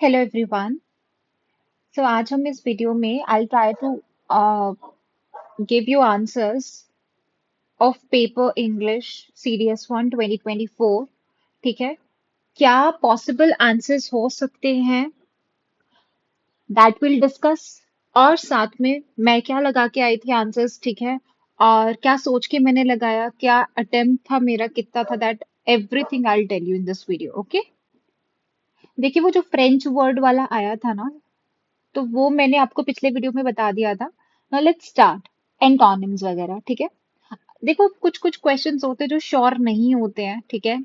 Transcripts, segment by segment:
Hello everyone. सो आज हम इस वीडियो में I try to give you answers of paper English series 1 2024। ठीक है, क्या पॉसिबल आंसर्स हो सकते हैं दैट विल डिस्कस, और साथ में मैं क्या लगा के आई थी आंसर्स। ठीक है, और क्या सोच के मैंने लगाया, क्या अटेम्प्ट था मेरा, कितना था, that everything I will tell you in this video. Okay, देखिए वो जो फ्रेंच वर्ड वाला आया था ना, तो वो मैंने आपको पिछले वीडियो में बता दिया था। नाउ लेट्स स्टार्ट एंटोनिम्स वगैरह। ठीक है, देखो कुछ कुछ क्वेश्चंस होते हैं जो श्योर नहीं होते हैं। ठीक है,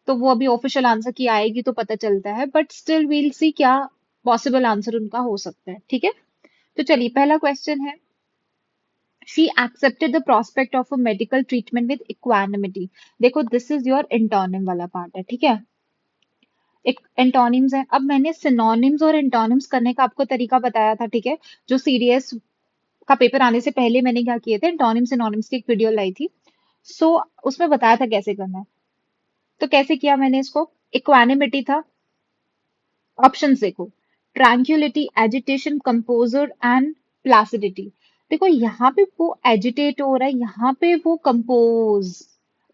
तो वो अभी ऑफिशियल आंसर की आएगी तो पता चलता है, बट स्टिल वील सी क्या पॉसिबल आंसर उनका हो सकता है। ठीक है, तो चलिए पहला क्वेश्चन है, she accepted the prospect of a medical treatment with equanimity. देखो दिस इज योर एंटोनिम वाला पार्ट है। ठीक है, एक एंटोनिम्स है। अब मैंने सिनोनिम्स और एंटोनिम्स करने का आपको तरीका बताया था। ठीक है, जो सीडीएस का पेपर आने से पहले मैंने क्या किए थे, एंटोनिम सिनोनिम्स की एक वीडियो लाई थी। सो उसमें बताया था कैसे करना है। तो कैसे किया मैंने इसको, इक्वानिमिटी था, ऑप्शंस देखो, ट्रैंक्विलिटी, एजिटेशन, कंपोजर एंड प्लासिडिटी। देखो यहाँ पे वो एजिटेट हो रहा है, यहाँ पे वो कंपोज,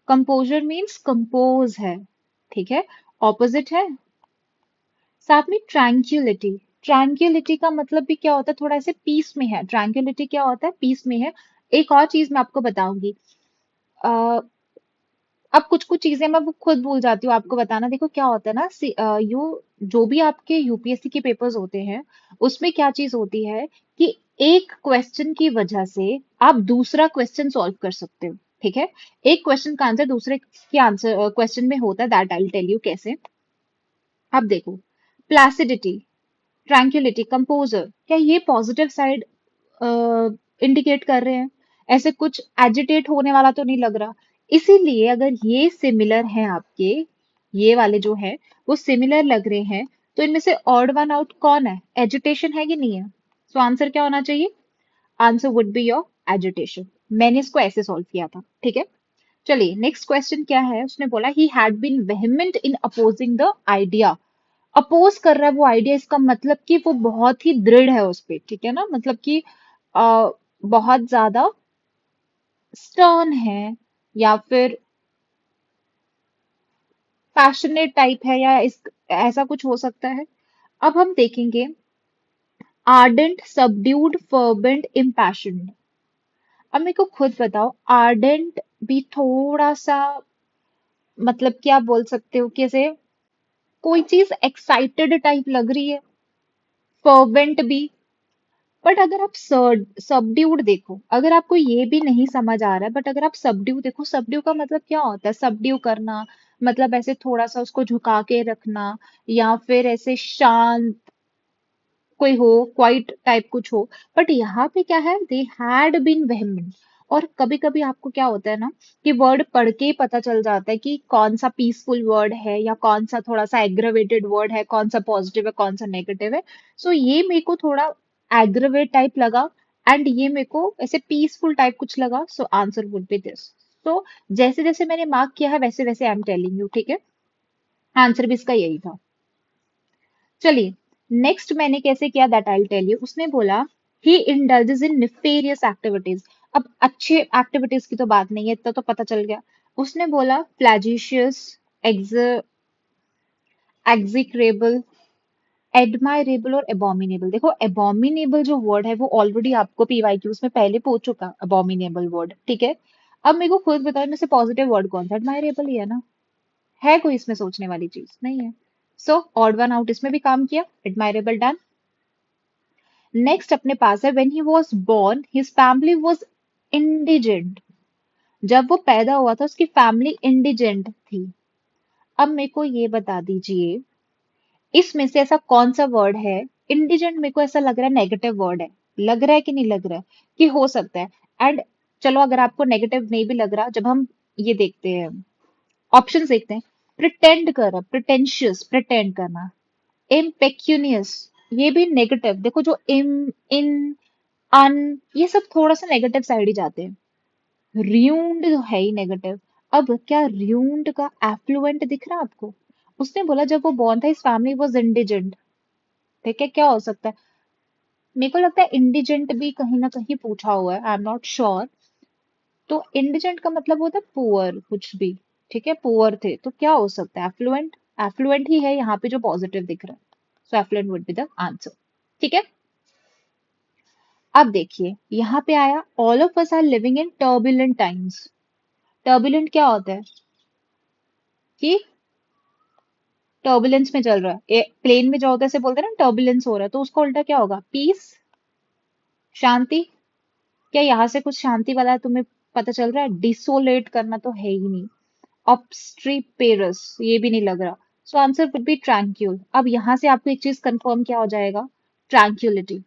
कंपोजर मीन्स कंपोज है। ठीक है, ऑपोजिट है। साथ में ट्रैंक्विलिटी, ट्रैंक्विलिटी का मतलब भी क्या होता है, थोड़ा ऐसे पीस में है। ट्रैंक्विलिटी क्या होता है, पीस में है। एक और चीज मैं आपको बताऊंगी। अ, अब कुछ कुछ चीजें मैं वो खुद भूल जाती हूँ आपको बताना। देखो क्या होता है ना, जो भी आपके यूपीएससी के पेपर्स होते हैं, उसमें क्या चीज होती है कि एक क्वेश्चन की वजह से आप दूसरा क्वेश्चन सॉल्व कर सकते हो। ठीक है, एक क्वेश्चन का आंसर दूसरे के आंसर क्वेश्चन में होता है, that I will tell you कैसे। अब देखो, प्लासिडिटी, ट्रैंक्विलिटी, कंपोजर, क्या ये पॉजिटिव साइड इंडिकेट कर रहे हैं? ऐसे कुछ एजिटेट होने वाला तो नहीं लग रहा। इसीलिए अगर ये सिमिलर हैं आपके, ये वाले जो है वो सिमिलर लग रहे हैं, तो इनमें से ऑड वन आउट कौन है, एजिटेशन है कि नहीं है? सो आंसर क्या होना चाहिए, answer would be your agitation. मैंने इसको ऐसे सॉल्व किया था। ठीक है, चलिए नेक्स्ट क्वेश्चन क्या है, उसने बोला he had been vehement in opposing the idea. Oppose कर रहा है वो आइडिया, इसका मतलब कि वो बहुत ही दृढ़ है उस पे। ठीक है ना, मतलब कि बहुत ज्यादा स्टर्न है, या फिर पैशनेट टाइप है, या इस ऐसा कुछ हो सकता है। अब हम देखेंगे, आर्डेंट, सबड्यूड, फर्वेंट, इम्पैशन्ड। अब मेरे को खुद बताओ, आर्डेंट भी थोड़ा सा, मतलब क्या बोल सकते हो, कैसे कोई चीज एक्साइटेड टाइप लग रही है, फर्वेंट भी। बट अगर आप सबड्यूड देखो, अगर आपको ये भी नहीं समझ आ रहा है, बट अगर आप सबड्यू देखो, सबड्यू का मतलब क्या होता है, सबड्यू करना मतलब ऐसे थोड़ा सा उसको झुका के रखना, या फिर ऐसे शांत कोई हो, क्वाइट टाइप कुछ हो। बट यहाँ पे क्या है, दे हैड बीन वेहमेंट। और कभी कभी आपको क्या होता है ना, कि वर्ड पढ़ के ही पता चल जाता है कि कौन सा पीसफुल वर्ड है, या कौन सा थोड़ा सा एग्रेवेटेड वर्ड है, कौन सा पॉजिटिव है, कौन सा नेगेटिव है। सो ये मेरे को थोड़ा एग्रेवेट टाइप लगा, एंड ये मेरे को ऐसे पीसफुल टाइप कुछ लगा। So answer would be this. So जैसे जैसे मैंने मार्क किया है, वैसे वैसे आई एम टेलिंग यू। ठीक है, आंसर भी इसका यही था। चलिए नेक्स्ट मैंने कैसे किया, दैट आई टेल यू। उसने बोला he indulges in nefarious activities. अब अच्छे एक्टिविटीज की तो बात नहीं है, इतना तो पता चल गया। उसने बोला फ्लैजिशियस, एग्जीक्रेबल, एडमायरेबल और एबोमिनेबल। देखो एबोमिनेबल जो वर्ड है वो ऑलरेडी आपको पीवाईक्यूज में पहले पूछ चुका, एबोमिनेबल वर्ड। ठीक है, अब मेरे को खुद बताओ इनमें से पॉजिटिव वर्ड कौन सा, एडमायरेबल ही है ना, है कोई इसमें सोचने वाली चीज नहीं है। सो ऑड वन आउट इसमें भी काम किया, एडमायरेबल डन। नेक्स्ट अपने पास है, when he was born his family was indigent. जब वो पैदा हुआ था उसकी फैमिली इंडिजेंट थी। अब मेरे को ये बता दीजिए, इसमें से ऐसा कौन सा वर्ड है, इंडिजेंट मेरे को ऐसा लग रहा है नेगेटिव वर्ड है, लग रहा है कि नहीं लग रहा है, कि हो सकता है। एंड चलो अगर आपको नेगेटिव नहीं भी लग रहा, जब हम ये देखते हैं, ऑप्शन देखते हैं, प्रिटेंड कर रहा, प्रिटेंशियस, प्रिटेंड करना, इम्पेक्यूनियस, ये भी नेगेटिव। देखो जो इम, इन, अन, ये सब थोड़ा सा नेगेटिव साइड ही जाते हैं। र्यूंड है ही नेगेटिव। अब क्या र्यूंड का एफ्लुएंट दिख रहा है आपको? उसने बोला जब वो बॉर्न था, इस फैमिली वाज इंडिजेंट। ठीक है, क्या हो सकता है? मेरे को लगता है इंडिजेंट भी कहीं ना कहीं पूछा हुआ है, आई एम नॉट श्योर। तो इंडिजेंट का मतलब होता है पुअर कुछ भी। ठीक है, पुअर थे तो क्या हो सकता है? एफ्लुएंट। एफ्लुएंट ही है यहाँ पे जो पॉजिटिव दिख रहा है, so affluent would be the answer. ठीक है, अब देखिए यहाँ पे आया all of us are living in turbulent times. Turbulent क्या होता है? कि टर्बुलेंस में चल रहा है, प्लेन में जो होता है ऐसे बोलते हैं ना टर्बुलेंस हो रहा है, तो उसका उल्टा क्या होगा? पीस, शांति। क्या यहाँ से कुछ शांति वाला तुम्हें पता चल रहा है? डिसोलेट करना तो है ही नहीं। ऑब्स्ट्रीपेरस, ये भी नहीं लग रहा। So answer would be tranquil. अब यहाँ से आपको एक चीज कंफर्म क्या हो जाएगा? ट्रैंक्युलिटी।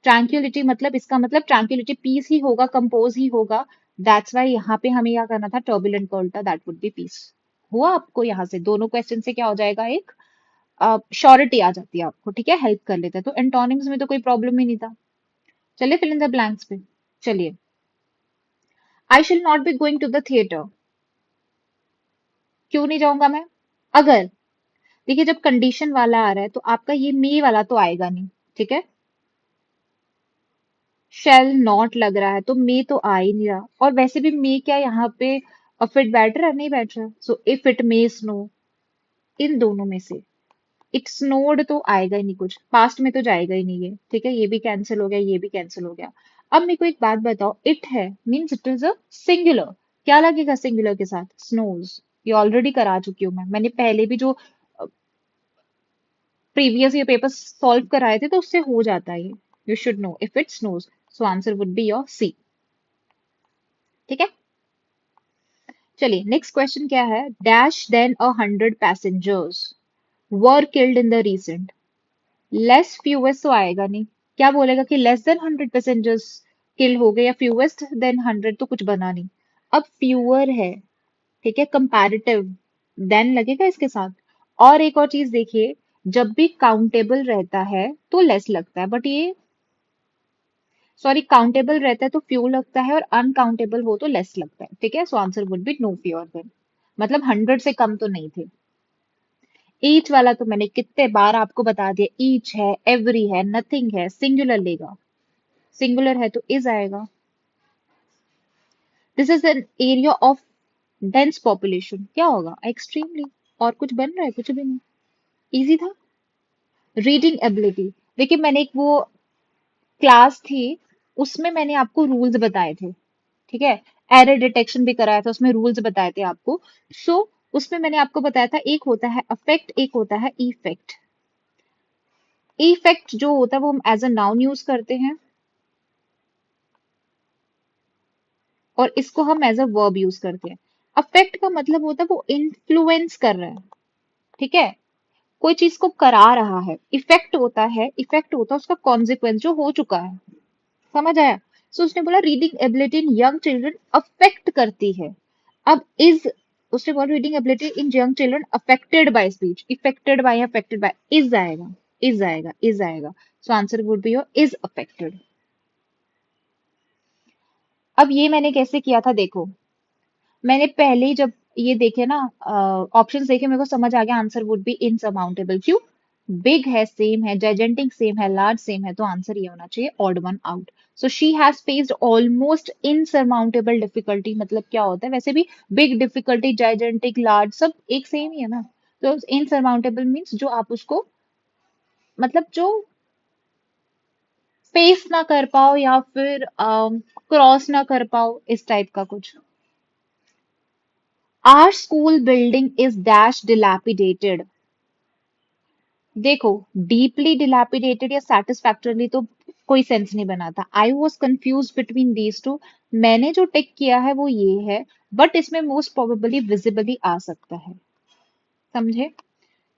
ट्रैंक्युलिटी मतलब, इसका मतलब ट्रैंक्युलिटी पीस ही होगा, कंपोज ही होगा। दैट्स वाई यहाँ पे हमें क्या करना था? टर्बुलेंट का उल्टा, दैट वुड बी पीस। हुआ आपको यहाँ से दोनों क्वेश्चन से क्या हो जाएगा? एक श्योरिटी आ जाती है आपको। ठीक है, हेल्प कर लेते हैं। तो एंटोनिम्स में तो कोई प्रॉब्लम ही नहीं था। चलिए फिल इन द ब्लैंक्स पे। चलिए, I shall not be going to the theatre. क्यों नहीं जाऊंगा मैं? अगर, देखिए जब कंडीशन वाला आ रहा है तो आपका ये मे वाला तो आएगा नहीं। ठीक है, शेल नॉट लग रहा है तो मे तो आ ही नहीं रहा। और वैसे भी मे क्या यहाँ पे फिट बैठ रहा है? नहीं बैठ रहा। So if it may snow, इन दोनों में से इट स्नोड तो आएगा ही नहीं, कुछ पास्ट में तो जाएगा ही नहीं ये। ठीक है, ये भी कैंसिल हो गया, ये भी कैंसिल हो गया। अब मेरे को एक बात बताओ, इट है means it is a singular. क्या लगेगा सिंगुलर के साथ? स्नोज। ये ऑलरेडी करा चुकी हूँ मैं, मैंने पहले भी जो प्रीवियस ये पेपर सॉल्व कराए थे तो उससे हो जाता है ये। You should know if it snows. So answer would be your C. ठीक है, चलिए नेक्स्ट क्वेश्चन क्या है? Dash then 100 passengers were killed in the recent. Less fewest तो आएगा नहीं। क्या बोलेगा कि लेस देन 100 पैसेंजर्स किल हो गए, या फ्यूएस्ट देन 100 तो कुछ बना नहीं। अब फ्यूअर है, ठीक है, कंपैरेटिव, देन लगेगा इसके साथ। और एक और चीज देखिए, जब भी काउंटेबल रहता है तो लेस लगता है, बट ये, सॉरी, काउंटेबल रहता है तो फ्यू लगता है, और अनकाउंटेबल हो तो लेस लगता है। ठीक है, so answer would be no fewer than. मतलब 100 से कम तो नहीं थे। ईच वाला तो मैंने कितने बार आपको बता दिया, ईच है, एवरी है, नथिंग है, सिंगुलर लेगा। सिंगुलर है तो इज आएगा। This is an area of dense population, क्या होगा? एक्सट्रीमली। और कुछ बन रहा है? कुछ भी नहीं। इजी था। रीडिंग एबिलिटी, देखिए मैंने एक वो क्लास थी, उसमें मैंने आपको रूल्स बताए थे। ठीक है, एरर डिटेक्शन भी कराया था, उसमें रूल्स बताए थे आपको। सो उसमें मैंने आपको बताया था, एक होता है अफेक्ट, एक होता है इफेक्ट। इफेक्ट जो होता है वो हम एज अ नाउन यूज करते हैं, और इसको हम एज अ वर्ब यूज करते हैं। अफेक्ट का मतलब होता है वो इन्फ्लुएंस कर रहा है। ठीक है, कोई चीज को करा रहा है। इफेक्ट होता है, इफेक्ट होता है उसका कॉन्सिक्वेंस जो हो चुका है। समझ आया? सो उसने बोला reading ability in young children affect करती है। अब इज, उसने बोला reading ability in young children affected by speech. Effected by, affected by, is आएगा, इज आएगा, इज आएगा। So answer would be your is affected. अब ये मैंने कैसे किया था देखो, मैंने पहले ही जब ये देखे ना, ऑप्शंस देखे, मेरे को समझ आ गया आंसर वुड बी इनसरमाउंटेबल। क्यों? बिग है, सेम है, जाइजेंटिक सेम है, लार्ज सेम है, तो आंसर ये होना चाहिए odd one out. So she has faced almost insurmountable difficulty, मतलब क्या होता है वैसे भी? बिग डिफिकल्टी, जाइजेंटिक, लार्ज, सब एक सेम ही है ना। तो इनसरमाउंटेबल मीन्स जो आप उसको, मतलब जो फेस ना कर पाओ, या फिर क्रॉस ना कर पाओ, इस टाइप का कुछ। Our school building is dash dilapidated. देखो, डीपली dilapidated या satisfactorily तो कोई सेंस नहीं बनाता। I was confuse between these two. मैंने जो टिक किया है वो ये है, बट इसमें मोस्ट प्रोबेबली विजिबली आ सकता है। समझे?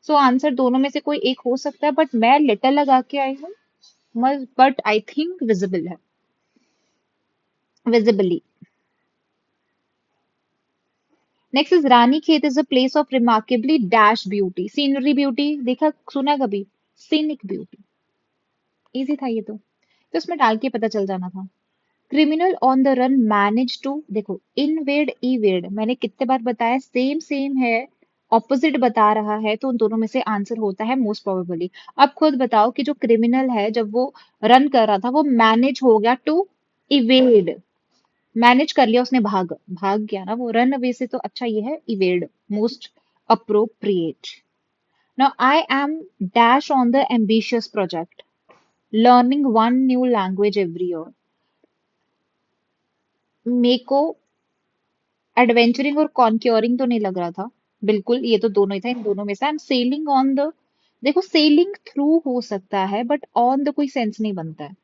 सो आंसर दोनों में से कोई एक हो सकता है, बट मैं लिटिल लगा के आई हूँ, बट आई थिंक विजिबल है, visibly. Next is Ranikhet is a place of remarkably dash beauty. Scenery beauty देखा, सुना है कभी? Scenic beauty. इजी था ये तो इसमें डाल के पता चल जाना था। Criminal on the run manage to, देखो इनवेड इवेड मैंने कितने बार बताया, सेम सेम है। ऑपोजिट बता रहा है तो उन दोनों में से आंसर होता है मोस्ट प्रोबेबली। अब खुद बताओ कि जो क्रिमिनल है जब वो रन कर रहा था वो मैनेज हो गया टू इवेड, मैनेज कर लिया उसने, भाग भाग गया ना वो, रन अवे से तो अच्छा ये है evade, most appropriate. Now I am dash on the ambitious project, learning one new language every year. मेरे को एडवेंचरिंग और कॉन्क्योरिंग तो नहीं लग रहा था, बिल्कुल ये तो दोनों ही था, इन दोनों में से I am selling on the, देखो सेलिंग थ्रू हो सकता है बट ऑन द कोई सेंस नहीं बनता है,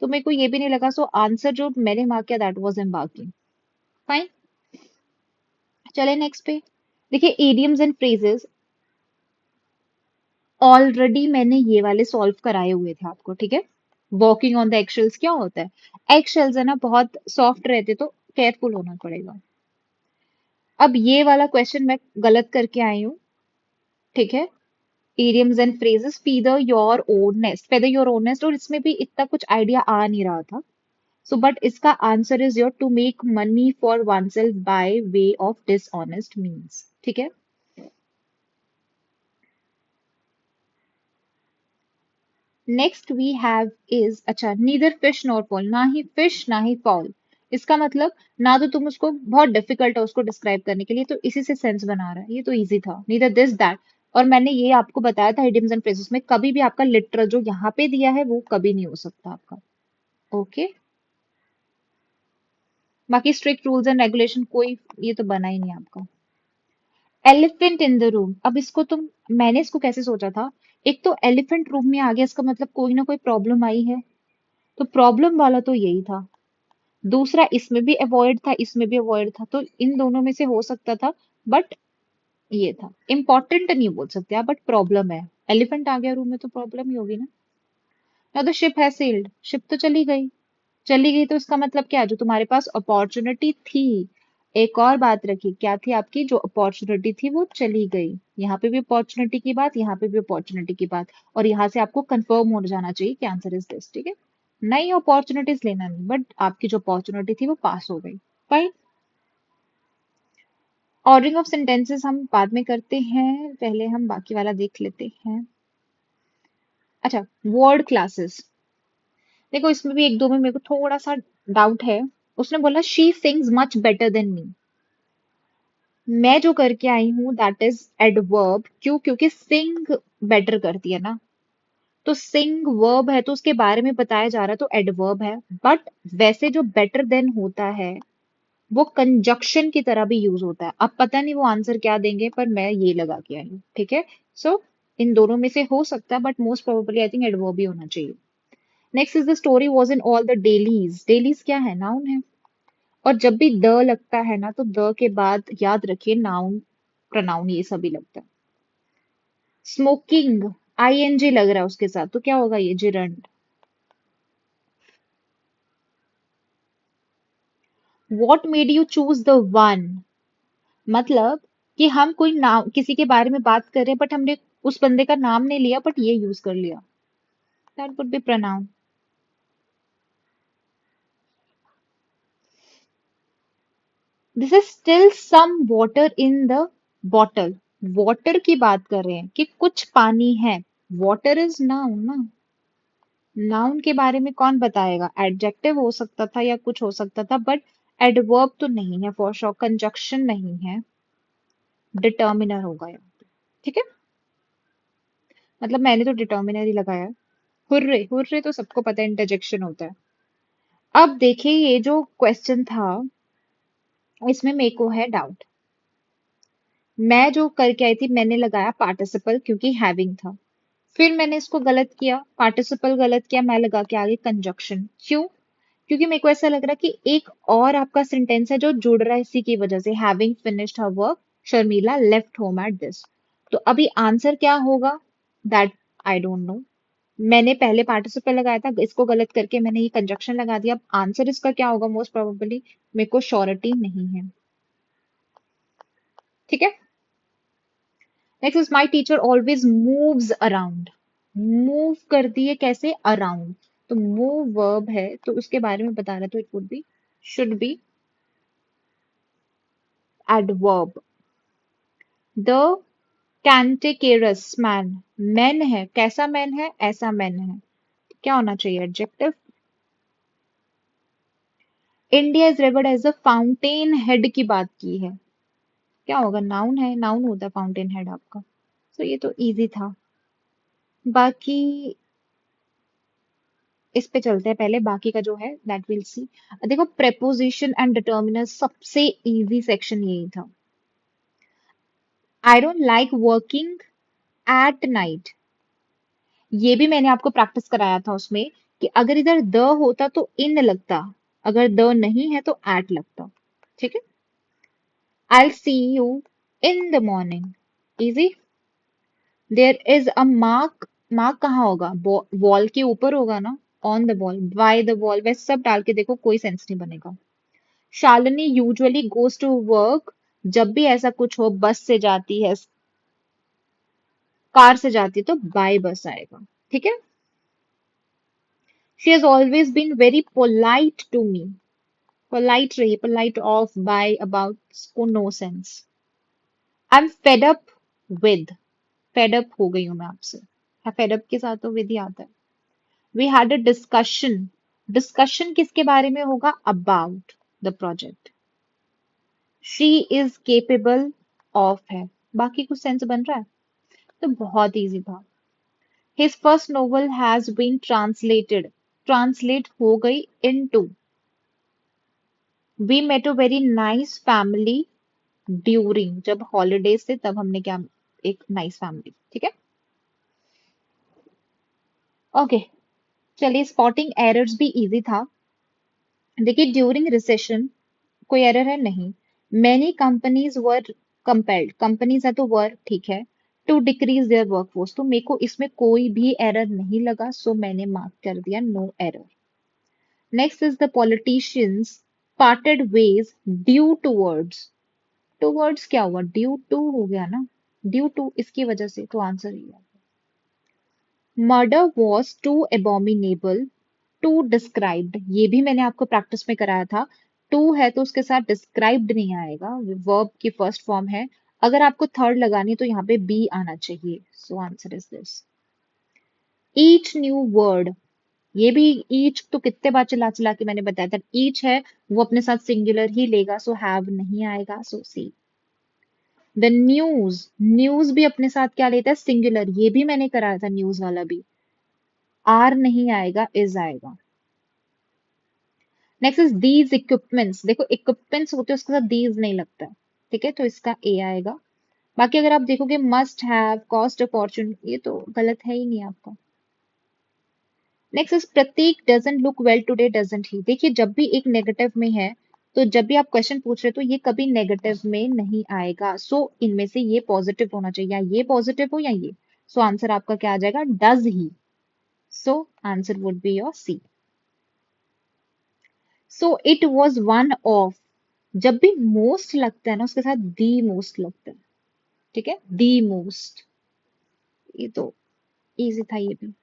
तो मेरे को ये भी नहीं लगा, सो आंसर जो मैंने मार्क किया दैट वाज एम्बार्किंग। फाइन, चले नेक्स्ट पे। देखिए इडियम्स एंड फ्रेजेस, ऑलरेडी मैंने ये वाले सॉल्व कराए हुए थे आपको, ठीक है। वॉकिंग ऑन द एगशेल्स क्या होता है, एगशेल्स है ना बहुत सॉफ्ट रहते तो केयरफुल होना पड़ेगा। अब ये वाला क्वेश्चन मैं गलत करके आई हूँ, ठीक है। idioms and phrases feather your own nest, feather your own nest, और इसमें भी इतना कुछ आइडिया आ नहीं रहा था, सो बट इसका answer is your to make money for oneself by way of dishonest means, ठीक है। नेक्स्ट वी हैव इज, अच्छा नीदर फिश नॉर फॉल, ना ही फिश ना ही फॉल, इसका मतलब ना तो तुम उसको, बहुत डिफिकल्ट है उसको डिस्क्राइब करने के लिए, तो इसी से सेंस बना रहा है, ये तो इजी था, नीदर दिस दैट। और मैंने ये आपको बताया था इडियम्स एंड फ्रेजेस में कभी भी आपका लिटरल जो यहाँ पे दिया है वो कभी नहीं हो सकता आपका, ओके। बाकी स्ट्रिक्ट रूल्स एंड रेगुलेशन कोई ये तो बना ही नहीं आपका। एलिफेंट इन द रूम, अब इसको तुम, मैंने इसको कैसे सोचा था, एक तो एलिफेंट रूम में आ गया इसका मतलब कोई ना कोई प्रॉब्लम आई है, तो प्रॉब्लम वाला तो यही था। दूसरा इसमें भी अवॉइड था इसमें भी अवॉइड था, तो इन दोनों में से हो सकता था, बट ये था इंपॉर्टेंट नहीं बोल सकते आप, बट प्रॉब्लम है, एलिफेंट आ गया रूम में तो प्रॉब्लम ही होगी ना। ना तो शिप है सेल्ड, शिप तो चली गई, चली गई तो इसका मतलब क्या है, जो तुम्हारे पास अपॉर्चुनिटी थी, एक और बात रखी क्या थी आपकी, जो अपॉर्चुनिटी थी वो चली गई, यहाँ पे भी अपॉर्चुनिटी की बात, यहाँ पे भी अपॉर्चुनिटी की बात, और यहाँ से आपको कंफर्म हो जाना चाहिए कि आंसर इज दिस, ठीक है। नई अपॉर्चुनिटीज लेना नहीं, बट आपकी जो अपॉर्चुनिटी थी वो पास हो गई। फाइन, ऑर्डरिंग ऑफ सेंटेंसेस हम बाद में करते हैं, पहले हम बाकी वाला देख लेते हैं। अच्छा, वर्ड क्लासेस, देखो इसमें भी एक दो में मेरे को थोड़ा सा डाउट है। उसने बोला she sings much better than me, मैं जो करके आई हूँ दैट इज एडवर्ब, क्यों, क्योंकि सिंग बेटर करती है ना, तो सिंग वर्ब है तो उसके बारे में बताया जा रहा है तो एडवर्ब है, बट वैसे जो बेटर देन होता है वो कंजक्शन की तरह भी यूज होता है। अब पता नहीं वो आंसर क्या देंगे पर मैं ये लगा के आई हूँ, ठीक है। सो इन दोनों में से हो सकता है but most probably I think adverb ही होना चाहिए। Next is the story was in all the dailies, dailies क्या है, नाउन है, और जब भी द लगता है ना तो द के बाद याद रखिए नाउन प्रोनाउन ये सभी लगता है। स्मोकिंग आईएनजी लग रहा है उसके साथ तो क्या होगा ये, gerund. What made you choose the one, मतलब कि हम कोई नाम किसी के बारे में बात कर रहे हैं बट हमने उस बंदे का नाम नहीं लिया बट ये यूज कर लिया, that would be pronoun. This is still some water in the bottle, water की बात कर रहे हैं कि कुछ पानी है, वाटर इज नाउन ना, नाउन के बारे में कौन बताएगा, एडजेक्टिव हो सकता था या कुछ हो सकता था बट एडवर्ब तो नहीं है फॉर श्योर, कंजक्शन नहीं है, डिटर्मिनर होगा यहाँ पे, ठीक है। मतलब मैंने तो डिटर्मिनर ही लगाया है। हुर्रे, हुर्रे तो सबको पता है इंटरजेक्शन होता है। अब देखिए ये जो क्वेश्चन था इसमें मेरे को है डाउट, मैं जो करके आई थी मैंने लगाया पार्टिसिपल क्योंकि हैविंग था, फिर मैंने इसको गलत किया, पार्टिसिपल गलत किया, मैं लगा के आगे कंजक्शन, क्यों, क्योंकि मेरे को ऐसा लग रहा है कि एक और आपका सेंटेंस है जो जुड़ रहा है इसी की वजह से, having finished her work Sharmila left home at this, तो अभी आंसर क्या होगा दैट आई डोंट नो। मैंने पहले पार्टिसिपल लगाया था, इसको गलत करके मैंने ये कंजक्शन लगा दिया, अब आंसर इसका क्या होगा मोस्ट प्रोबेबली मेरे को श्योरिटी नहीं है, ठीक है। Next is my teacher always moves around, move करती है कैसे, अराउंड, तो मूव वर्ब है तो उसके बारे में बता रहा है तो it would be, should be adverb. The cantankerous man, man है, कैसा मैन है, ऐसा मैन है, क्या होना चाहिए adjective? India is revered as a fountainhead की बात की है, क्या होगा? नाउन है, नाउन होता है फाउंटेन हेड आपका। तो ये तो इजी था। बाकी इस पे चलते हैं, पहले बाकी का जो है दैट विल सी। देखो प्रेपोजिशन एंड डिटर्मिनर सबसे इजी सेक्शन यही था। I don't like working at night, ये भी मैंने आपको प्रैक्टिस कराया था उसमें कि अगर इधर द होता तो इन लगता, अगर द नहीं है तो एट लगता। ठीक है। I see you in the morning, easy. There is a mark, mark कहाँ होगा? वॉल के ऊपर होगा ना, on the wall, by the wall, वैसे सब डाल के देखो कोई सेंस नहीं बनेगा। Shalini usually goes to work, जब भी ऐसा कुछ हो, बस से जाती है, कार से जाती है, तो बाय बस आएगा। ठीक है। She has always been very polite to me, polite रही, पोलाइट ऑफ, बाय, अबाउट को no sense. I am fed up with, fed up हो गई हूं मैं आपसे, फेड अप के साथ तो विद ही आता है। We had a discussion, discussion किसके बारे में होगा? About the project. She is capable of है, बाकी कुछ सेंस बन रहा है? तो बहुत इजी था। His first novel has been translated, translate हो गई into. We met a very nice family during, जब हॉलीडेज थे तब हमने क्या, एक नाइस फैमिली। ठीक है। ओके, चलिए स्पॉटिंग एरर्स भी इजी था। देखिए ड्यूरिंग रिसेशन कोई एरर है नहीं। मेनी कंपनीज वर कंपेल्ड, कंपनीज है तो वर, ठीक है, टू डिक्रीज देयर वर्कफोर्स, तो मेरे को इसमें कोई भी एरर नहीं लगा, सो मैंने मार्क कर दिया no error. Next is the politicians parted ways due towards, towards क्या हुआ? ड्यू टू हो गया ना, ड्यू टू इसकी वजह से, तो आंसर ये है। Murder was too abominable to described, ये भी मैंने आपको प्रैक्टिस में कराया था। टू है तो उसके साथ डिस्क्राइब्ड नहीं आएगा, वर्ब की फर्स्ट फॉर्म है। अगर आपको थर्ड लगानी है तो यहाँ पे बी आना चाहिए, so answer is this. Each new word, ये भी ईच तो कितने बार चिल्ला चिल्ला के मैंने बताया था, ईच है वो अपने साथ सिंगुलर ही लेगा, सो हैव नहीं आएगा, सो सी। द न्यूज, न्यूज भी अपने साथ क्या लेता है? सिंगुलर, ये भी मैंने कराया था न्यूज वाला भी, आर नहीं आएगा, इज आएगा। नेक्स्ट इज दीज इक्विपमेंट्स, देखो इक्विपमेंट्स होते हैं उसके साथ दीज नहीं लगता है, ठीक है, तो इसका ए आएगा। बाकी अगर आप देखोगे must have, cost a fortune, ये तो गलत है ही नहीं आपका। Next is Prateek doesn't look well today, doesn't he, देखिए जब भी एक नेगेटिव में है, तो जब भी आप क्वेश्चन पूछ रहे हो तो ये कभी नेगेटिव में नहीं आएगा, सो इनमें से ये पॉजिटिव होना चाहिए, या ये पॉजिटिव हो या ये, सो आंसर आपका क्या आ जाएगा? Does he, so answer would be your C. So it was one of, जब भी मोस्ट लगता है ना उसके साथ दी मोस्ट लगता है, ठीक है, दी मोस्ट, ये तो इजी था ये भी।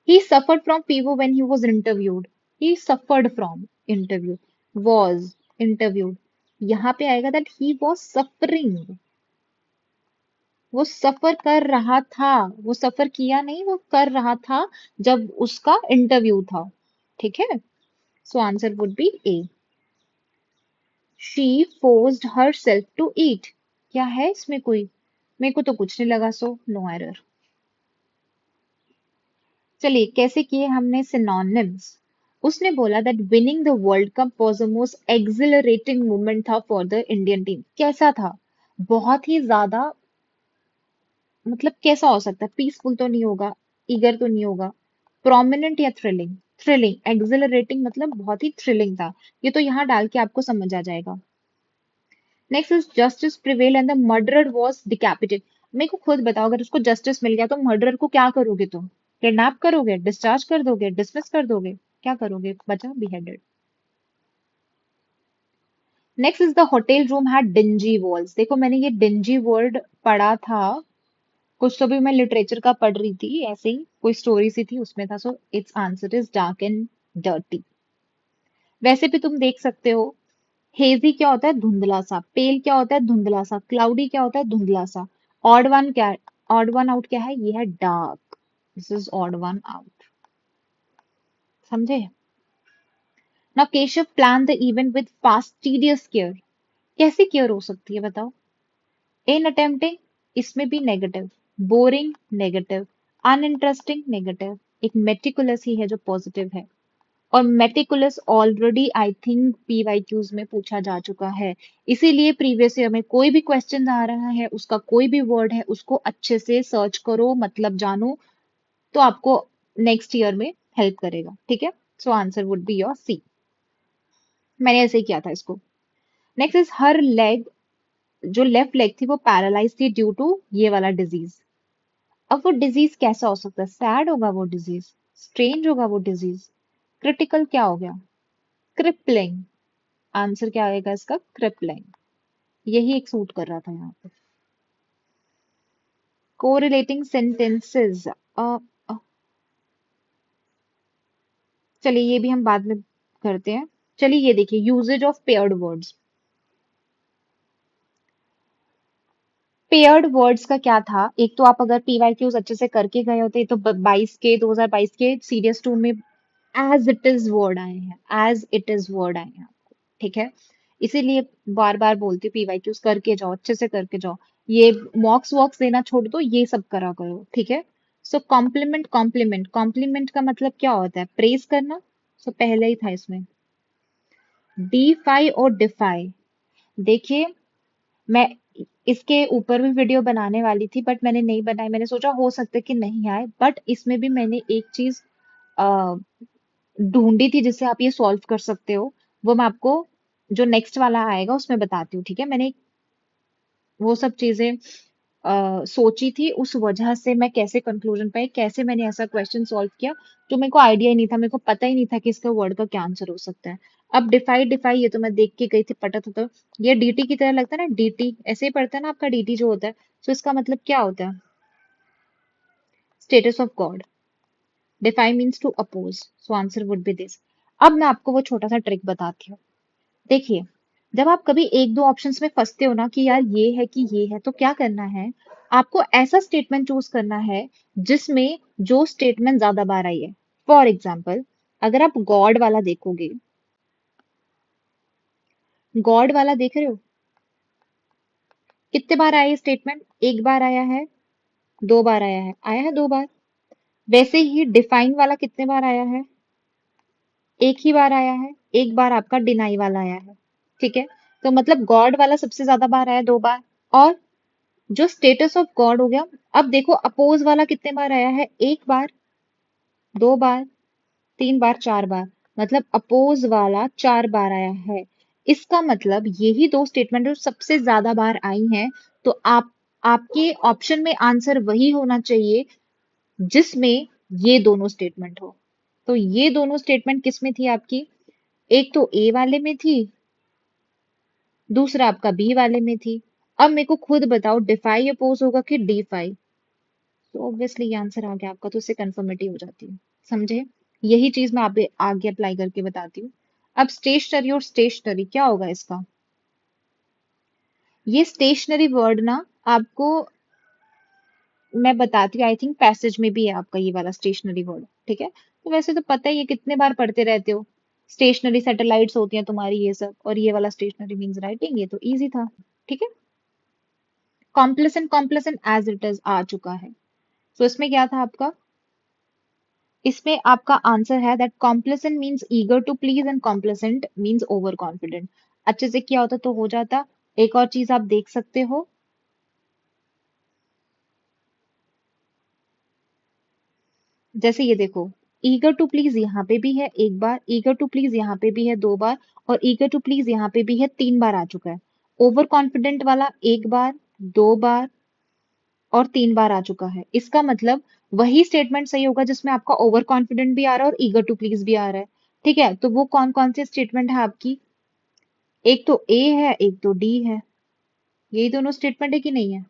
ही suffered from fever when he was interviewed, he suffered from, interview, was interviewed, यहाँ पे आएगा दैट ही वाज सफरिंग, वो सफर कर रहा था, वो सफर किया नहीं, वो कर रहा था जब उसका इंटरव्यू था। ठीक है, so answer would be A. She forced herself to eat, क्या है इसमें कोई? मेरे को तो कुछ नहीं लगा, सो नो एरर। चलिए कैसे किए हमने सिनोनिम्स। उसने बोला that winning the world cup was the most accelerating moment था फॉर द इंडियन टीम, कैसा था? बहुत ही ज्यादा, मतलब कैसा हो सकता है? पीसफुल तो नहीं होगा, ईगर तो नहीं होगा, प्रोमिनेंट या थ्रिलिंग? थ्रिलिंग, एक्सिलरेटिंग मतलब बहुत ही थ्रिलिंग था, ये तो यहाँ डाल के आपको समझ आ जाएगा। Next is justice prevail and the murderer was decapitated, मेरे को खुद बताओ अगर उसको जस्टिस मिल गया तो मर्डरर को क्या करोगे तुम? किडनैप करोगे, डिस्चार्ज कर दोगे, डिसमिस कर दोगे, क्या करोगे? बचा beheaded. Next is the hotel room had dingy walls, देखो मैंने ये डिंजी वर्ड पढ़ा था, कुछ तो भी मैं लिटरेचर का पढ़ रही थी ऐसे ही, कोई स्टोरी सी थी उसमें था, so it's answer is dark and dirty. वैसे भी तुम देख सकते हो, हेजी क्या होता है? धुंधला सा, पेल क्या होता है? धुंधला सा, क्लाउडी क्या होता है? धुंधला सा, ऑड वन क्या, ऑड वन आउट क्या है, ये है dark, this is odd one out, समझे। Now Keshav plan the event with fastidious care, कैसी केयर हो सकती है बताओ। इन अटेम्प्टिंग, इसमें भी negative, boring negative, uninteresting negative, एक मेटिकुलस ही है जो पॉजिटिव है। और meticulous already I think PYQs में पूछा जा चुका है, इसीलिए प्रीवियस ईयर में कोई भी क्वेश्चन आ रहा है, उसका कोई भी वर्ड है, उसको अच्छे से सर्च करो, मतलब जानो, तो आपको नेक्स्ट ईयर में हेल्प करेगा, ठीक है। So answer would be your C, मैंने ऐसे ही किया था इसको। नेक्स्ट इज हर लेग, जो लेफ्ट लेग थी वो पैरालाइज थी ड्यू टू ये वाला डिजीज। अब वो डिजीज कैसा हो सकता है, सैड होगा वो डिजीज, स्ट्रेंज होगा वो डिजीज, क्रिटिकल क्या हो गया, क्रिपलिंग। आंसर क्या आएगा इसका, क्रिपलिंग, यही एक सूट कर रहा था यहाँ पे। कोरिलेटिंग सेंटेंसेस, चलिए ये भी हम बाद में करते हैं। चलिए ये देखिए, usages of paired words. Paired words का क्या था, एक तो आप अगर पीवाईक्यूज अच्छे से करके गए होते तो 2022 के सीरियस टू में एज इट इज वर्ड आए हैं, एज इट इज वर्ड आए हैं आपको, ठीक है। इसीलिए बार बार बोलती हूँ पीवाईक्यूज करके जाओ, अच्छे से करके जाओ, ये मॉक्स वॉक्स देना छोड़ दो, ये सब करा करो, ठीक है। सो कॉम्प्लीमेंट, कॉम्प्लीमेंट, कॉम्प्लीमेंट का मतलब क्या होता है, प्रेज करना। सो पहले ही था इसमें। डीफाई और डिफाई, देखिए मैं इसके ऊपर भी वीडियो बनाने वाली थी बट मैंने नहीं बनाई, मैंने सोचा हो सकता है कि नहीं आए, बट इसमें भी मैंने एक चीज ढूंढी थी जिससे आप ये सॉल्व कर सकते हो, वो मैं आपको जो नेक्स्ट वाला आएगा उसमें बताती हूँ, ठीक है। मैंने वो सब चीजें सोची थी, उस वजह से मैं कैसे कंक्लूजन पाई, कैसे मैंने ऐसा क्वेश्चन सॉल्व किया, जो मेरे को आइडिया ही नहीं था, मेरे को पता ही नहीं था कि इसका वर्ड का क्या आंसर हो सकता है। अब डिफाई, डिफाई ये तो मैं देख के गई थी, पता था तो, ये डीटी की तरह लगता है ना, डीटी ऐसे ही पढ़ता है ना आपका डीटी जो होता है। तो इसका मतलब क्या होता है, status of god. Defy means to oppose, so answer would be this. अब मैं आपको वो छोटा सा ट्रिक बताती हूँ, देखिए। जब आप कभी एक दो ऑप्शंस में फंसते हो ना कि यार ये है कि ये है, तो क्या करना है, आपको ऐसा स्टेटमेंट चूज करना है जिसमें जो स्टेटमेंट ज्यादा बार आई है। फॉर एग्जाम्पल, अगर आप गॉड वाला देखोगे, गॉड वाला देख रहे हो, कितने बार आया ये स्टेटमेंट, एक बार आया है, दो बार आया है दो बार। वैसे ही डिफाइन वाला कितने बार आया है, एक ही बार आया है, एक बार आपका डिनाई वाला आया है, ठीक है। तो मतलब गॉड वाला सबसे ज्यादा बार आया, दो बार। और जो स्टेटस ऑफ गॉड हो गया, अब देखो अपोज वाला कितने बार आया है, एक बार, दो बार, तीन बार, चार बार, मतलब अपोज वाला चार बार आया है। इसका मतलब यही दो स्टेटमेंट जो सबसे ज्यादा बार आई हैं, तो आप, आपके ऑप्शन में आंसर वही होना चाहिए जिसमें ये दोनों स्टेटमेंट हो। तो ये दोनों स्टेटमेंट किस में थी आपकी, एक तो ए वाले में थी, दूसरा आपका बी वाले में थी। अब मेरे को खुद बताओ, डिफाई अपोज होगा कि डीफाई, तो ऑब्वियसली ये आंसर आ गया आपका, तो इससे कंफर्मिटी हो जाती है, समझे। यही चीज मैं आप आगे अप्लाई करके बताती हूँ। अब स्टेशनरी और स्टेशनरी क्या होगा इसका, ये स्टेशनरी वर्ड ना आपको मैं बताती हूँ, आई थिंक पैसेज में भी है आपका ये वाला स्टेशनरी वर्ड, ठीक है। तो वैसे तो पता ही है, कितने बार पढ़ते रहते हो, स्टेशनरी सैटेलाइट्स होती हैं तुम्हारी ये सब, और ये वाला स्टेशनरी मीन्स राइटिंग, ये तो इजी था, ठीक है। Complacent, complacent as it is आ चुका है। तो इसमें क्या था आपका, इसमें आपका आंसर है that complacent means eager to please and complacent means overconfident. अच्छे से किया होता तो हो जाता। एक और चीज आप देख सकते हो, जैसे ये देखो, ईगर टू प्लीज यहाँ पे भी है एक बार, ईगर टू प्लीज यहाँ पे भी है दो बार, और ईगर टू प्लीज यहाँ पे भी है तीन बार आ चुका है। ओवर कॉन्फिडेंट वाला एक बार, दो बार और तीन बार आ चुका है। इसका मतलब वही स्टेटमेंट सही होगा जिसमें आपका ओवर कॉन्फिडेंट भी आ रहा है और ईगर टू प्लीज भी आ रहा है, ठीक है। तो वो कौन कौन से स्टेटमेंट है आपकी, एक तो ए है, एक तो डी है, यही दोनों स्टेटमेंट है कि नहीं है।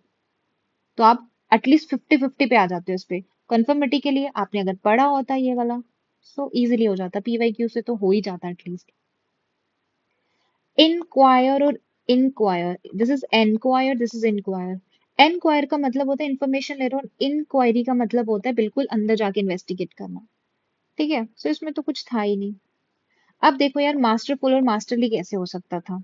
तो आप एटलीस्ट 50-50 पे आ जाते हो इस पे। कंफर्मिटी के लिए आपने अगर पढ़ा होता ये वाला, सो इजीली हो जाता, पीवाईक्यू से तो हो ही जाता एटलीस्ट। इंक्वायर और inquire, this is enquire, this is inquire. Enquire का मतलब होता है इन्फॉर्मेशन ले रहा हूँ, इंक्वायरी का मतलब होता है बिल्कुल अंदर जाके इन्वेस्टिगेट करना। ठीक है, सो इसमें तो कुछ था ही नहीं। अब देखो यार, मास्टरफुल और मास्टरली कैसे हो सकता था?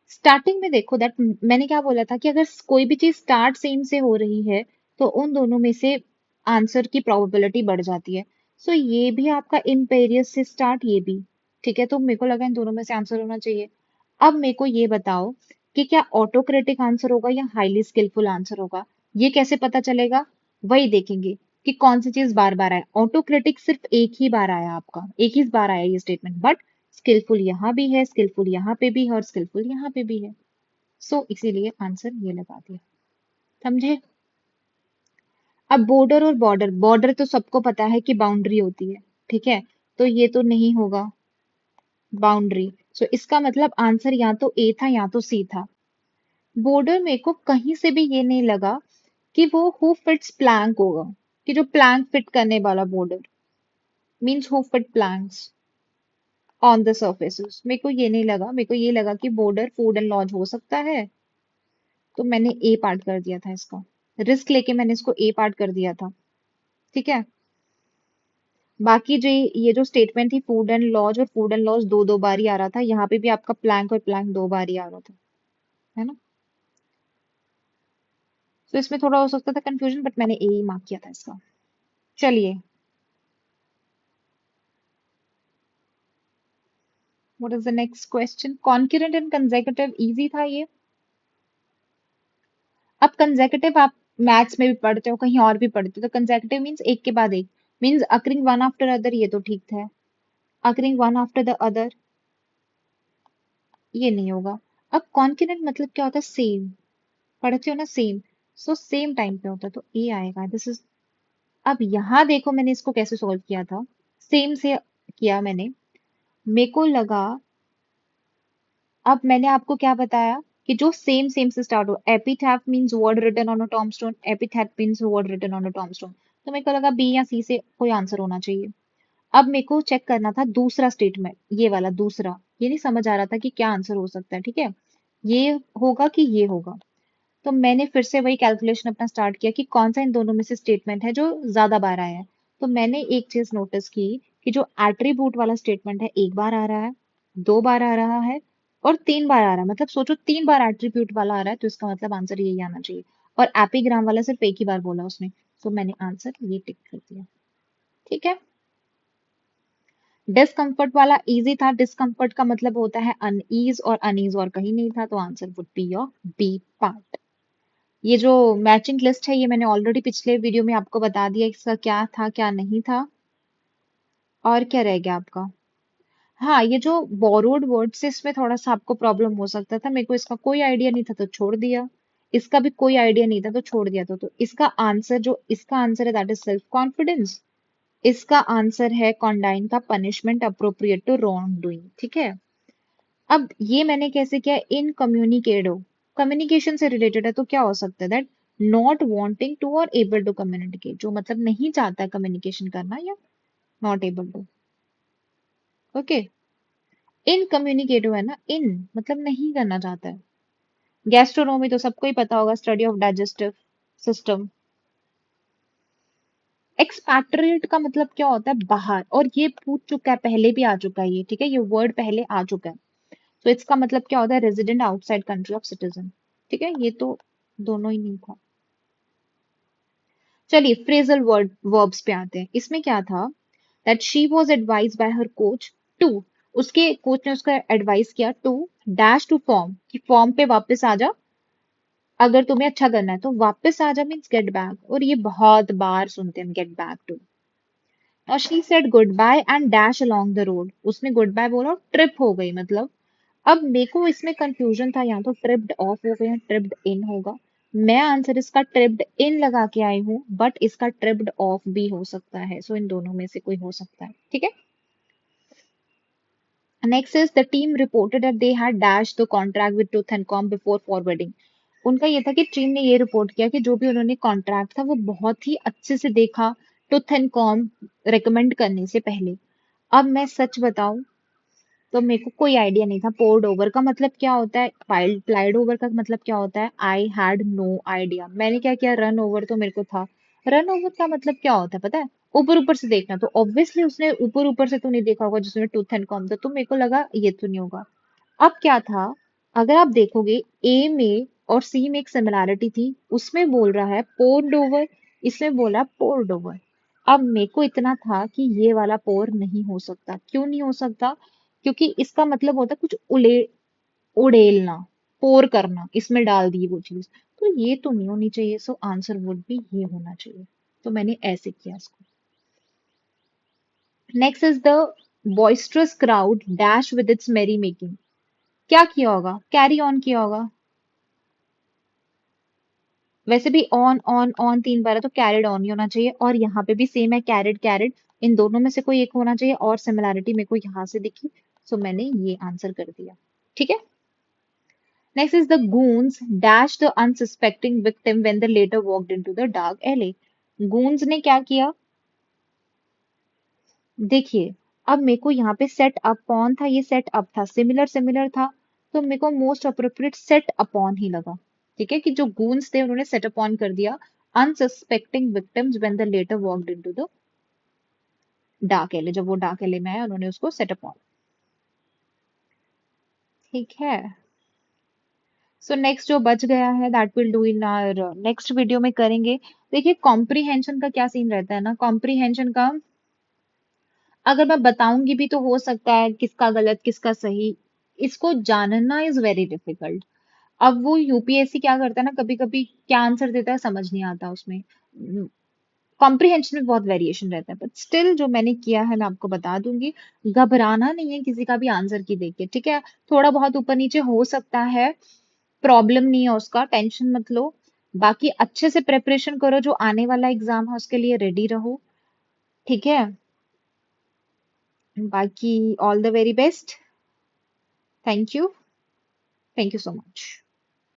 स्टार्टिंग में देखो दैट, मैंने क्या बोला था कि अगर कोई भी चीज स्टार्ट सेम से हो रही है तो उन दोनों में से आंसर की प्रोबेबिलिटी बढ़ जाती है। सो ये भी आपका इम्पेरियस से स्टार्ट, ये भी ठीक है, तो मेरे को लगा इन दोनों में से आंसर होना चाहिए। अब मेरे को ये बताओ कि क्या ऑटोक्रेटिक आंसर होगा या हाईली स्किलफुल आंसर होगा? ये कैसे पता चलेगा? वही देखेंगे कि कौन सी चीज बार बार आया। ऑटोक्रेटिक सिर्फ एक ही बार आया, आपका एक ही बार आया ये स्टेटमेंट, बट स्किलफुल यहाँ भी है, स्किलफुल यहाँ पे भी है और स्किलफुल यहाँ पे भी है। सो इसीलिए आंसर ये लगा दिया। समझे? अब बॉर्डर और बॉर्डर, बॉर्डर तो सबको पता है कि बाउंड्री होती है, ठीक है, तो ये तो नहीं होगा बाउंड्री। सो इसका मतलब आंसर या तो ए था या तो सी था। बॉर्डर मेरे को कहीं से भी ये नहीं लगा कि वो हु फिट्स प्लैंक होगा, कि जो प्लैंक फिट करने वाला boarder, means who fit planks on the surfaces. मेरे को ये नहीं लगा, मेरे को ये लगा कि बॉर्डर फूड एंड लॉज हो सकता है, तो मैंने ए पार्ट कर दिया था इसका। रिस्क लेके मैंने इसको ए पार्ट कर दिया था। ठीक है, बाकी जो ये जो स्टेटमेंट थी फूड एंड लॉज, और फूड एंड लॉज दो दो बार ही आ रहा था, यहाँ पे भी आपका प्लैंक और प्लैंक दो बार ही आ रहा था, है ना? तो इसमें थोड़ा हो सकता था कंफ्यूजन, बट मैंने ए ही मार्क किया था इसका। चलिए, what is the next question? Concurrent and consecutive, easy था ये। अब कंसेक्यूटिव आप मैथ्स में भी पढ़ते हो, कहीं और भी पढ़ते हो, तो कंसेक्यूटिव मींस एक के बाद एक, means occurring one after other, ये तो ठीक था। Occurring one after the other, ये नहीं होगा। अब कॉन्करेंट मतलब क्या होता है? सेम, पढ़ते हो ना सेम, सो सेम टाइम पे होता है, तो ए आएगा, दिस इज। अब यहाँ देखो मैंने इसको कैसे सॉल्व किया था, सेम से किया मैंने। मेरे को लगा, अब मैंने आपको क्या बताया कि जो सेम सेम से स्टार्ट हो, epitaph means word written on a tombstone, epitaph means word written on a tombstone, तो मेरे को लगा बी या सी से कोई आंसर होना चाहिए। अब मेरे को चेक करना था दूसरा स्टेटमेंट, ये वाला दूसरा, ये नहीं समझ आ रहा था कि क्या आंसर हो सकता है, ठीक है, ये होगा कि ये होगा। तो मैंने फिर से वही कैलकुलेशन अपना स्टार्ट किया कि कौन सा इन दोनों में से स्टेटमेंट है जो ज्यादा बार आया है। तो मैंने एक चीज नोटिस की कि जो एट्रीब्यूट वाला स्टेटमेंट है एक बार आ रहा है, दो बार आ रहा है और तीन बार आ रहा है। मतलब सोचो, तीन बार एट्रीब्यूट वाला आ रहा है, तो इसका मतलब आंसर यही आना चाहिए। और एपीग्राम वाला सिर्फ एक ही बार बोला उसने, तो मैंने आंसर ये टिक कर दिया। ठीक है, डिस्कम्फर्ट वाला इजी था। डिस्कम्फर्ट का मतलब होता है अनईज, और अनईज और कहीं नहीं था, तो answer would be your B part. ये जो मैचिंग लिस्ट है, ये मैंने ऑलरेडी पिछले वीडियो में आपको बता दिया इसका क्या था क्या नहीं था। और क्या रह गया आपका? हाँ, ये जो बोरोड वर्ड से, इसमें थोड़ा सा आपको प्रॉब्लम हो सकता था। मेरे को इसका कोई आइडिया नहीं था तो छोड़ दिया, इसका भी कोई आइडिया नहीं था तो छोड़ दिया। तो इसका आंसर, जो इसका आंसर है दैट इज सेल्फ कॉन्फिडेंस। इसका आंसर है कॉन्डाइन का punishment appropriate to wrongdoing. ठीक है, अब ये मैंने कैसे किया? इन कम्युनिकेडो, कम्युनिकेशन से रिलेटेड है, तो क्या हो सकता है? दैट नॉट वांटिंग टू और एबल टू कम्युनिकेट, जो मतलब नहीं चाहता कम्युनिकेशन करना, या not able to. Okay, incommunicative है ना, इन मतलब नहीं करना चाहता है। गैस्ट्रोनोमी तो सबको ही पता होगा, study of digestive system. Expatriate का मतलब क्या होता है? बाहर, और ये पूछ चुका है, पहले भी आ चुका है ये, ठीक है, ये वर्ड पहले आ चुका है। तो इसका मतलब क्या होता है? Resident outside country of citizen. ठीक है, ये तो दोनों ही नहीं था। चलिए, फ्रेजल वर्ड वर्ब्स पे आते हैं। इसमें क्या था? That she was advised by her coach to, उसके कोच ने उसका एडवाइस किया टू डैश टू फॉर्म, कि फॉर्म पे वापस आ जा, अगर तुम्हें अच्छा करना है तो वापस आ जा, मीन्स गेट बैक। और ये बहुत बार सुनते हैं, गेट बैक टू। और she said goodbye and dash along the road, उसने गुड बाय बोला, ट्रिप हो गई मतलब। अब मेरे को इसमें कंफ्यूजन था, या तो ट्रिप्ड ऑफ हो गया, ट्रिप्ड इन होगा। मैं आंसर इसका ट्रिप्ड इन लगा के आई हूँ, बट इसका ट्रिप्ड ऑफ भी हो सकता है। सो इन दोनों में से कोई हो सकता है। ठीक है, next is the team reported that they had dash the contract with tooth and com before forwarding. उनका ये था कि टीम ने ये रिपोर्ट किया कि जो भी उन्होंने कॉन्ट्रैक्ट था वो बहुत ही अच्छे से देखा, टूथ एंड कॉम रेकमेंड करने से पहले। अब मैं सच बताऊं, तो मेरे को कोई आइडिया नहीं था पोर्ड ओवर का मतलब क्या होता है, प्लाइड ओवर का मतलब क्या होता है। I had no idea. मैंने क्या किया, रन ओवर तो मेरे को था। रन ओवर का मतलब क्या होता है पता है, ऊपर ऊपर से देखना। तो ऑब्वियसली उसने ऊपर ऊपर से तो नहीं देखा होगा जिसमें टूथ एंड कॉम था, तो मेरे को लगा ये तो नहीं होगा। अब क्या था, अगर आप देखोगे ए में और सी में एक सिमिलैरिटी थी, उसमें बोल रहा है पोर्ड ओवर, इसमें बोला पोर्ड ओवर। अब मेरे को इतना था कि ये वाला पोर नहीं हो सकता। क्यों नहीं हो सकता, क्योंकि इसका मतलब होता है कुछ उड़ेलना, पोर करना, इसमें डाल दी वो चीज। तो ये तो नहीं होनी चाहिए, सो आंसर वुड भी ये होना चाहिए। तो मैंने ऐसे किया इसको। Next is the boisterous crowd dash with its merrymaking. क्या किया होगा, कैरी ऑन किया होगा। वैसे भी ऑन ऑन ऑन 3 बार है तो कैरिड ऑन ही होना चाहिए, और यहाँ पे भी सेम है, कैरिड कैरिड। इन दोनों में से कोई एक होना चाहिए, और सिमिलैरिटी मेरे को यहाँ से दिखी, सो मैंने ये आंसर कर दिया। ठीक है। Next is the goons dash the unsuspecting victim when they later walked into the dark alley। goons ने क्या किया, देखिए, अब मेरे को यहाँ पे सेट अपॉन था, ये सेट अप था, सिमिलर सिमिलर था, तो मेरे को मोस्ट अप्रोप्रिएट सेट अपॉन ही लगा। ठीक है, कि जो गूंस थे उन्होंने सेट अपॉन कर दिया unsuspecting victims when the latter walked into the dark alley. जब वो डार्क एले में आया उन्होंने उसको सेट अपॉन। ठीक है। सो नेक्स्ट जो बच गया है that will do in our next video में करेंगे। देखिए कॉम्प्रीहेंशन का क्या सीन रहता है ना, कॉम्प्रीहेंशन का अगर मैं बताऊंगी भी तो हो सकता है किसका गलत किसका सही, इसको जानना इज वेरी डिफिकल्ट। अब वो यूपीएससी क्या करता है ना, कभी कभी क्या आंसर देता है समझ नहीं आता उसमें। कॉम्प्रिहेंशन में बहुत वेरिएशन रहता है, बट स्टिल जो मैंने किया है मैं आपको बता दूंगी। घबराना नहीं है किसी का भी आंसर की देख के, ठीक है। थोड़ा बहुत ऊपर नीचे हो सकता है, प्रॉब्लम नहीं है उसका, टेंशन मत लो। बाकी अच्छे से प्रेपरेशन करो, जो आने वाला एग्जाम है उसके लिए रेडी रहो। ठीक है। बाकी all the very best. Thank you. Thank you so much.